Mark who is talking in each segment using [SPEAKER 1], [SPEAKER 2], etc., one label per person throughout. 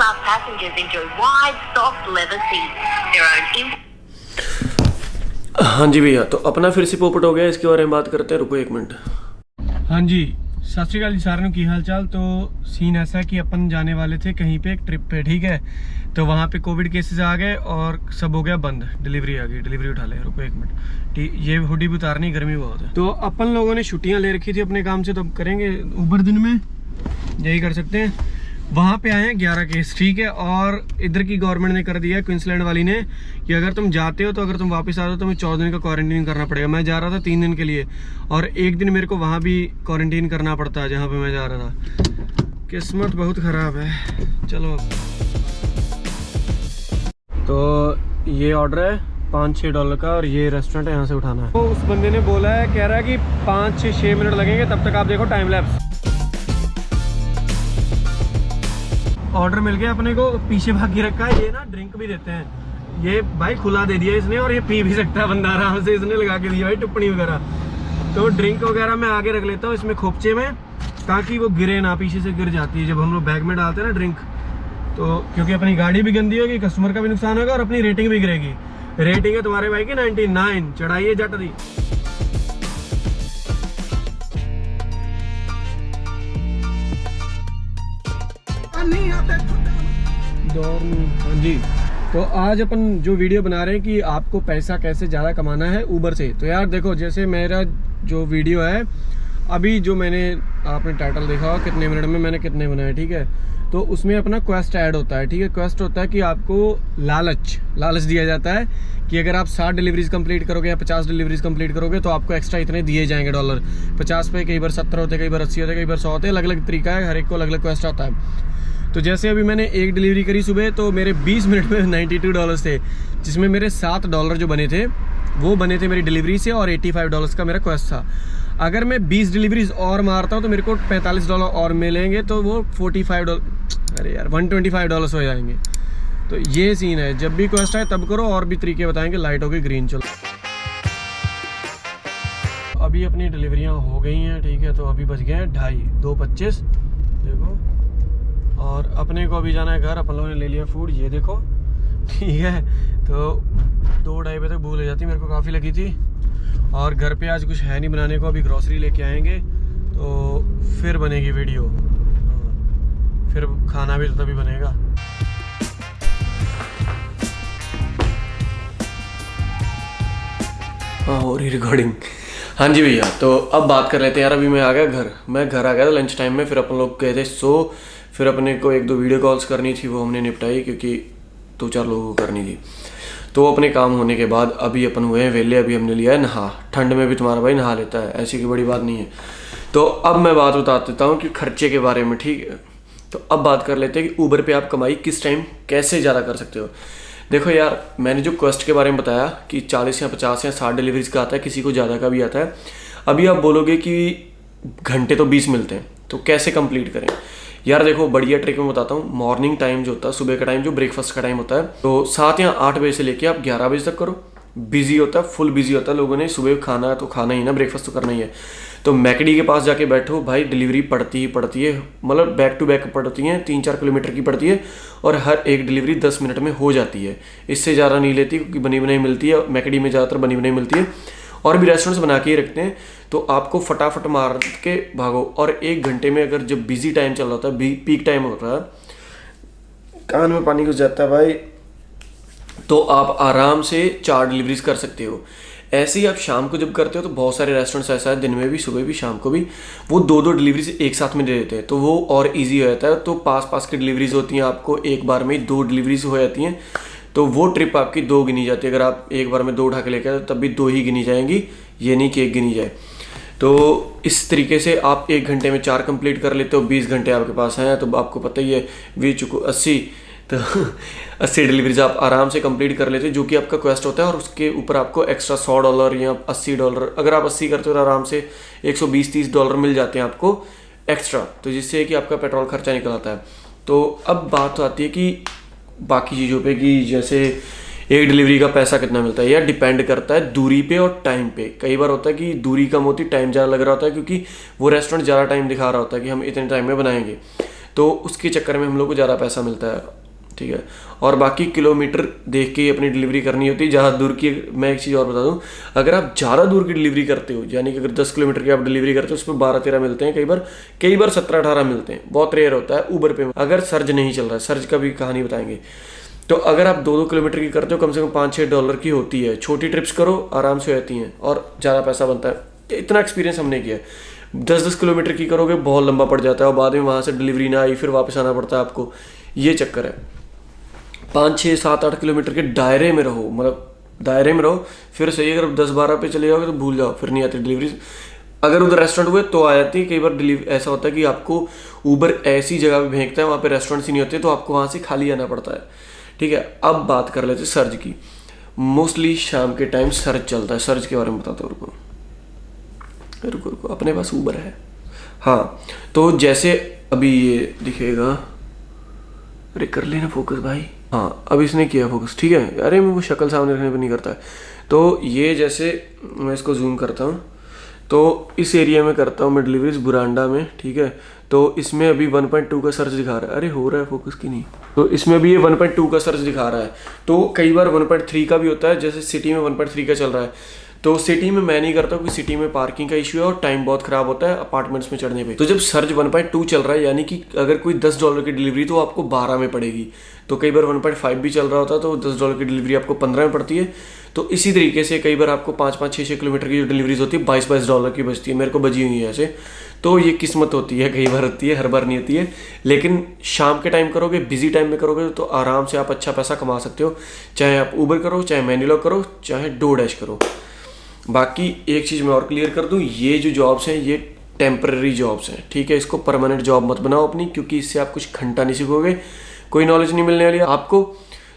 [SPEAKER 1] class passengers enjoy wide, soft leather seats, their own
[SPEAKER 2] हाँ जी भैया, तो अपना फिर से पोपट हो गया, इसके बारे में बात करते हैं। रुको एक मिनट।
[SPEAKER 3] हाँ जी, सत श्री अकाल जी साਰਿਆਂ ਨੂੰ की हाल चाल। तो सीन ऐसा है कि अपन जाने वाले थे कहीं पे एक ट्रिप पे, ठीक है। तो वहाँ पे कोविड केसेस आ गए और सब हो गया बंद। डिलीवरी आ गई, डिलीवरी उठा ले। रुको एक मिनट, ये हुडी भी उतारनी, गर्मी बहुत है। तो अपन लोगों ने छुट्टियाँ ले रखी थी अपने काम से, तो अब करेंगे ऊबर दिन में, यही कर सकते हैं। वहाँ पे आए हैं 11 केस, ठीक है। और इधर की गवर्नमेंट ने कर दिया है, क्वींसलैंड वाली ने, कि अगर तुम जाते हो तो अगर तुम वापस आते हो तो तुम्हें 14 दिन का क्वारंटीन करना पड़ेगा। मैं जा रहा था 3 दिन के लिए, और एक दिन मेरे को वहाँ भी क्वारंटीन करना पड़ता है जहाँ पे मैं जा रहा था। किस्मत बहुत ख़राब है। चलो, तो ये ऑर्डर है $5-6 का, और ये रेस्टोरेंट है, यहाँ से उठाना है। तो उस बंदे ने बोला है, कह रहा है कि 5-6 मिनट लगेंगे, तब तक आप देखो टाइम लैप्स। ऑर्डर मिल गया अपने को, पीछे भाग के रखा है। ये ना ड्रिंक भी देते हैं, ये भाई खुला दे दिया इसने, और ये पी भी सकता है बंदा आराम से, इसने लगा के दिया भाई टिप्पणी वगैरह। तो ड्रिंक वगैरह मैं आगे रख लेता हूँ इसमें खोपचे में, ताकि वो गिरे ना, पीछे से गिर जाती है जब हम लोग बैग में डालते हैं ना ड्रिंक। तो क्योंकि अपनी गाड़ी भी गंदी होगी, कस्टमर का भी नुकसान होगा, और अपनी रेटिंग भी गिरेगी। रेटिंग है तुम्हारे भाई की 99, चढ़ाइए जट दी। हाँ जी, तो आज अपन जो वीडियो बना रहे हैं कि आपको पैसा कैसे ज़्यादा कमाना है ऊबर से। तो यार देखो, जैसे मेरा जो वीडियो है अभी, जो मैंने आपने टाइटल देखा हो कितने मिनट में मैंने कितने बनाए, ठीक है। तो उसमें अपना क्वेस्ट ऐड होता है, ठीक है। क्वेस्ट होता है कि आपको लालच दिया जाता है कि अगर आप 60 डिलीवरीज कंप्लीट करोगे या 50 डिलीवरीज कंप्लीट करोगे तो आपको एक्स्ट्रा इतने दिए जाएंगे डॉलर। 50 पे, कई बार 70 होते, कई बार 80 होते, कई बार 100 होते, अलग अलग तरीका है, हर एक को अलग अलग क्वेस्ट आता है। तो जैसे अभी मैंने एक डिलीवरी करी सुबह, तो मेरे 20 मिनट में $92 थे, जिसमें मेरे $7 जो बने थे वो बने थे मेरी डिलीवरी से, और $85 का मेरा क्वेस्ट था। अगर मैं 20 डिलीवरीज और मारता हूँ तो मेरे को $45 और मिलेंगे, तो वो $45, अरे यार $125 हो जाएंगे। तो ये सीन है, जब भी क्वेस्ट आए तब करो। और भी तरीके बताएंगे। लाइट हो गई ग्रीन, चलो। अभी अपनी डिलीवरियाँ हो गई हैं, ठीक है। तो अभी बज गए हैं 2:25, देखो। और अपने को अभी जाना है घर। अपन लोगों ने ले लिया फूड, ये देखो, ठीक है। तो 2-2:30 बजे तक भूल हो जाती, मेरे को काफ़ी लगी थी। और घर पे आज कुछ है नहीं बनाने को, अभी ग्रॉसरी लेके आएंगे तो फिर बनेगी वीडियो, फिर खाना भी तो तभी बनेगा।
[SPEAKER 2] हाँ, हो रही रिकॉर्डिंग। हाँ जी भैया, तो अब बात कर लेते हैं यार। अभी मैं आ गया घर, मैं घर आ गया था लंच टाइम में। फिर अपन लोग गए थे फिर अपने को 1-2 वीडियो कॉल्स करनी थी, वो हमने निपटाई, क्योंकि 2-4 लोगों को करनी थी। तो अपने काम होने के बाद अभी अपन हुए हैं वेले। अभी हमने लिया है नहा। ठंड में भी तुम्हारा भाई नहा लेता है, ऐसी कोई बड़ी बात नहीं है। तो अब मैं बात बता देता हूँ कि खर्चे के बारे में, ठीक है। तो अब बात कर लेते हैं कि ऊबर पे आप कमाई किस टाइम कैसे ज़्यादा कर सकते हो। देखो यार, मैंने जो क्वेस्ट के बारे में बताया कि 40 या 50 या 60 डिलीवरीज का आता है, किसी को ज़्यादा का भी आता है। अभी आप बोलोगे कि घंटे तो 20 मिलते हैं, तो कैसे कंप्लीट करें। यार देखो, बढ़िया ट्रिक मैं बताता हूँ। मॉर्निंग टाइम जो होता है, सुबह का टाइम, जो ब्रेकफास्ट का टाइम होता है, तो 7 या 8 बजे से लेके आप 11 बजे तक करो। बिजी होता है, फुल बिजी होता है। लोगों ने सुबह खाना है तो खाना ही ना, ब्रेकफास्ट तो करना ही है। तो मैकडी के पास जाके बैठो भाई, डिलीवरी पड़ती है, मतलब बैक टू बैक पड़ती है, 3-4 किलोमीटर की पड़ती है, और हर एक डिलीवरी 10 मिनट में हो जाती है। इससे ज़्यादा नहीं लेती, क्योंकि बनी बनाई मिलती है। मैकडी में ज़्यादातर बनी बनाई मिलती है, और भी रेस्टोरेंट्स बना के ही रखते हैं। तो आपको फटाफट मार के भागो। और 1 घंटे में, अगर जब बिजी टाइम चल रहा होता है, पीक टाइम होता है, कान में पानी घुस जाता है भाई, तो आप आराम से 4 डिलीवरीज कर सकते हो। ऐसे ही आप शाम को जब करते हो तो बहुत सारे रेस्टोरेंट्स ऐसा है, दिन में भी, सुबह भी, शाम को भी, वो 2-2 डिलीवरीज एक साथ में दे देते हैं, तो वो और इजी हो जाता है। तो पास की डिलीवरीज होती हैं, आपको एक बार में 2 डिलीवरीज हो जाती हैं, तो वो ट्रिप आपकी 2 गिनी जाती है। अगर आप एक बार में 2 उठा के लेके आए तब भी 2 ही गिनी जाएंगी, ये नहीं कि 1 गिनी जाए। तो इस तरीके से आप 1 घंटे में 4 कंप्लीट कर लेते हो। 20 घंटे आपके पास हैं, तो आपको पता ही है, 20-80, तो 80 डिलीवरीज आप आराम से कंप्लीट कर लेते हो, जो कि आपका क्वेस्ट होता है। और उसके ऊपर आपको एक्स्ट्रा $100 या $80, अगर आप 80 करते हो तो आराम से $120-30 मिल जाते हैं आपको एक्स्ट्रा, तो जिससे कि आपका पेट्रोल खर्चा निकल आता है। तो अब बात आती है कि बाकी चीज़ों पे, कि जैसे एक डिलीवरी का पैसा कितना मिलता है, या डिपेंड करता है दूरी पे और टाइम पे। कई बार होता है कि दूरी कम होती, टाइम ज़्यादा लग रहा होता है, क्योंकि वो रेस्टोरेंट ज़्यादा टाइम दिखा रहा होता है कि हम इतने टाइम में बनाएंगे। तो उसके चक्कर में हम लोग को ज़्यादा पैसा मिलता है, ठीक है। और बाकी किलोमीटर देख के ही अपनी डिलीवरी करनी होती है। ज़्यादा दूर की, मैं एक चीज़ और बता दूं, अगर आप ज़्यादा दूर की डिलीवरी करते हो, यानी कि अगर 10 किलोमीटर की आप डिलीवरी करते हो, उसमें 12-13 मिलते हैं, कई बार 17-18 मिलते हैं, बहुत रेयर होता है ऊबर पे। अगर सर्ज नहीं चल रहा है, सर्ज का भी कहानी बताएंगे। तो अगर आप 2-2 किलोमीटर की करते हो, कम से कम $5-6 की होती है। छोटी ट्रिप्स करो, आराम से रहती हैं और ज़्यादा पैसा बनता है। इतना एक्सपीरियंस हमने किया है। 10-10 किलोमीटर की करोगे बहुत लंबा पड़ जाता है और बाद में वहाँ से डिलीवरी ना आई, फिर वापस आना पड़ता है आपको, ये चक्कर है। 5-6-7-8 किलोमीटर के दायरे में रहो, मतलब दायरे में रहो, फिर सही। अगर 10-12 पे चले जाओगे तो भूल जाओ, फिर नहीं आती डिलीवरी। अगर उधर रेस्टोरेंट हुए तो आ जाती है। कई बार ऐसा होता है कि आपको ऊबर ऐसी जगह पे भेजता है वहाँ पे रेस्टोरेंट्स ही नहीं होते, तो आपको वहाँ से खाली आना पड़ता है, ठीक है। अब बात कर लेते हैं सर्ज की। मोस्टली शाम के टाइम सर्ज चलता है। सर्ज के बारे में बताता हूँ, रुको, अपने पास ऊबर है। हाँ, तो जैसे अभी ये दिखेगा, अरे कर लेना फोकस भाई। हाँ, अब इसने किया फोकस, ठीक है। अरे मैं वो शक्ल सामने रखने पर नहीं करता है। तो ये जैसे मैं इसको जूम करता हूँ, तो इस एरिया में करता हूँ मैं डिलीवरीज, बुरांडा में, ठीक है। तो इसमें अभी 1.2 का सर्च दिखा रहा है। अरे हो रहा है फोकस की नहीं। तो इसमें भी ये 1.2 का सर्च दिखा रहा है। तो कई बार 1.3 का भी होता है, जैसे सिटी में 1.3 का चल रहा है। तो सिटी में मैं नहीं करता क्योंकि सिटी में पार्किंग का इशू है और टाइम बहुत ख़राब होता है अपार्टमेंट्स में चढ़ने पे। तो जब सर्ज 1.2 चल रहा है, यानी कि अगर कोई $10 की डिलीवरी तो आपको 12 में पड़ेगी। तो कई बार 1.5 भी चल रहा होता है तो $10 की डिलीवरी आपको 15 में पड़ती है। तो इसी तरीके से कई बार आपको 5-5, 6-6 किलोमीटर की जो डिलीवरीज होती है $22 की बचती है। मेरे को बजी हुई है ऐसे। तो ये किस्मत होती है, कई बार होती है, हर बार नहीं होती है। लेकिन शाम के टाइम करोगे, बिजी टाइम में करोगे तो आराम से आप अच्छा पैसा कमा सकते हो। चाहे आप ऊबर करो, चाहे मैन्युअल करो, चाहे डोरडैश करो। बाकी एक चीज़ मैं और क्लियर कर दूं, ये जो जॉब्स हैं ये टेम्पररी जॉब्स हैं, ठीक है। इसको परमानेंट जॉब मत बनाओ अपनी, क्योंकि इससे आप कुछ घंटा नहीं सीखोगे, कोई नॉलेज नहीं मिलने वाली आपको।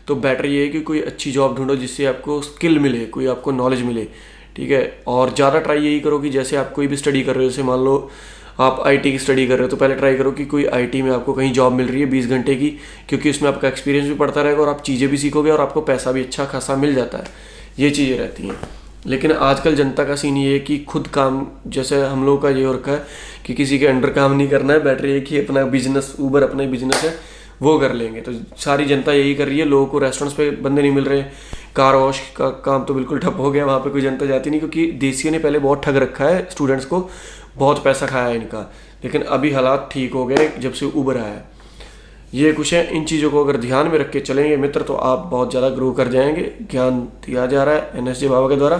[SPEAKER 2] तो बेटर ये है कि कोई अच्छी जॉब ढूंढो जिससे आपको स्किल मिले, कोई आपको नॉलेज मिले, ठीक है। और ज़्यादा ट्राई यही करो कि जैसे आप कोई भी स्टडी कर रहे हो, जैसे मान लो आप आईटी की स्टडी कर रहे हो, तो पहले ट्राई करो कि कोई आईटी में आपको कहीं जॉब मिल रही है 20 घंटे की, क्योंकि उसमें आपका एक्सपीरियंस भी पड़ता रहेगा और आप चीज़ें भी सीखोगे और आपको पैसा भी अच्छा खासा मिल जाता है। ये चीज़ें रहती हैं। लेकिन आजकल जनता का सीन ये है कि खुद काम, जैसे हम लोगों का ये हो रखा है कि किसी के अंडर काम नहीं करना है, बेटर ये कि अपना बिजनेस, ऊबर अपना ही बिजनेस है, वो कर लेंगे। तो सारी जनता यही कर रही है। लोगों को रेस्टोरेंट्स पे बंदे नहीं मिल रहे, कार वॉश का काम तो बिल्कुल ठप हो गया, वहाँ पे कोई जनता जाती नहीं, क्योंकि देसियों ने पहले बहुत ठग रखा है स्टूडेंट्स को, बहुत पैसा खाया है इनका। लेकिन अभी हालात ठीक हो गए जब से ऊबर आया है। ये कुछ है। इन चीज़ों को अगर ध्यान में रख के चलेंगे मित्र तो आप बहुत ज़्यादा ग्रो कर जाएंगे। ज्ञान दिया जा रहा है NSJ बाबा के द्वारा।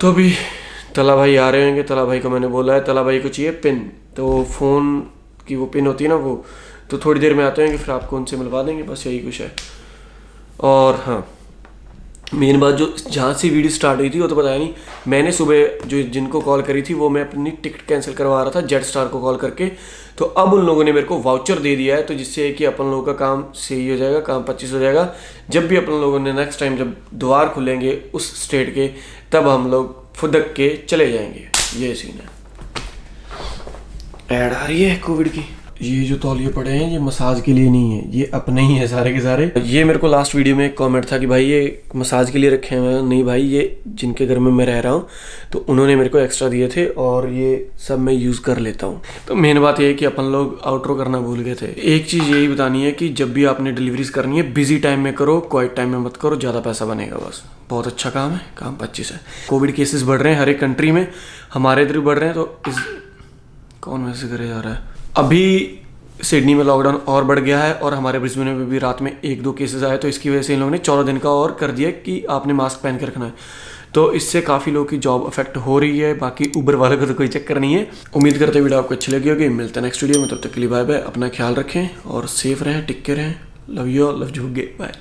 [SPEAKER 2] तो अभी तला भाई आ रहे होंगे, तला भाई को मैंने बोला है, तला भाई को चाहिए पिन, तो फ़ोन की वो पिन होती है ना वो, तो थोड़ी देर में आते होंगे, फिर आपको उनसे मिलवा देंगे, बस यही कुछ है। और हाँ, मेन बात जो जहाँ से वीडियो स्टार्ट हुई थी वो तो बताया नहीं, मैंने सुबह जो जिनको कॉल करी थी वो मैं अपनी टिकट कैंसिल करवा रहा था जेट स्टार को कॉल करके। तो अब उन लोगों ने मेरे को वाउचर दे दिया है, तो जिससे कि अपन लोगों का काम सही हो जाएगा, काम 25 हो जाएगा। जब भी अपन लोगों ने नेक्स्ट टाइम जब द्वार खुलेंगे उस स्टेट के, तब हम लोग फुदक के चले जाएंगे। ये सीन है। ऐड आ रही है कोविड की। ये जो तौलिए पड़े हैं ये मसाज के लिए नहीं है, ये अपने ही है सारे के सारे। ये मेरे को लास्ट वीडियो में एक कमेंट था कि भाई ये मसाज के लिए रखे हुए हैं। नहीं भाई, ये जिनके घर में मैं रह रहा हूँ तो उन्होंने मेरे को एक्स्ट्रा दिए थे और ये सब मैं यूज़ कर लेता हूँ। तो मेन बात ये है कि अपन लोग आउटरो करना भूल गए थे। एक चीज़ यही बतानी है कि जब भी आपने डिलीवरीज करनी है बिजी टाइम में करो, क्वाइट टाइम में मत करो, ज़्यादा पैसा बनेगा। बस बहुत अच्छा काम है, काम 25 है। कोविड केसेस बढ़ रहे हैं हर एक कंट्री में, हमारे इधर भी बढ़ रहे हैं। तो इस कौन मैसेज करे जा रहा है। अभी सिडनी में लॉकडाउन और बढ़ गया है और हमारे ब्रिस्बेन में भी रात में 1-2 केसेस आए, तो इसकी वजह से इन लोगों ने 14 दिन का और कर दिया कि आपने मास्क पहन के रखना है। तो इससे काफ़ी लोगों की जॉब अफेक्ट हो रही है। बाकी ऊबर वाले को तो कोई चक्कर नहीं है। उम्मीद करते वीडियो आपको अच्छी लगी होगी। मिलते हैं नेक्स्ट वीडियो में, तब तक के लिए बाय बाय। अपना ख्याल रखें और सेफ रहें, टिक के रहें। Love you all, love you, bye.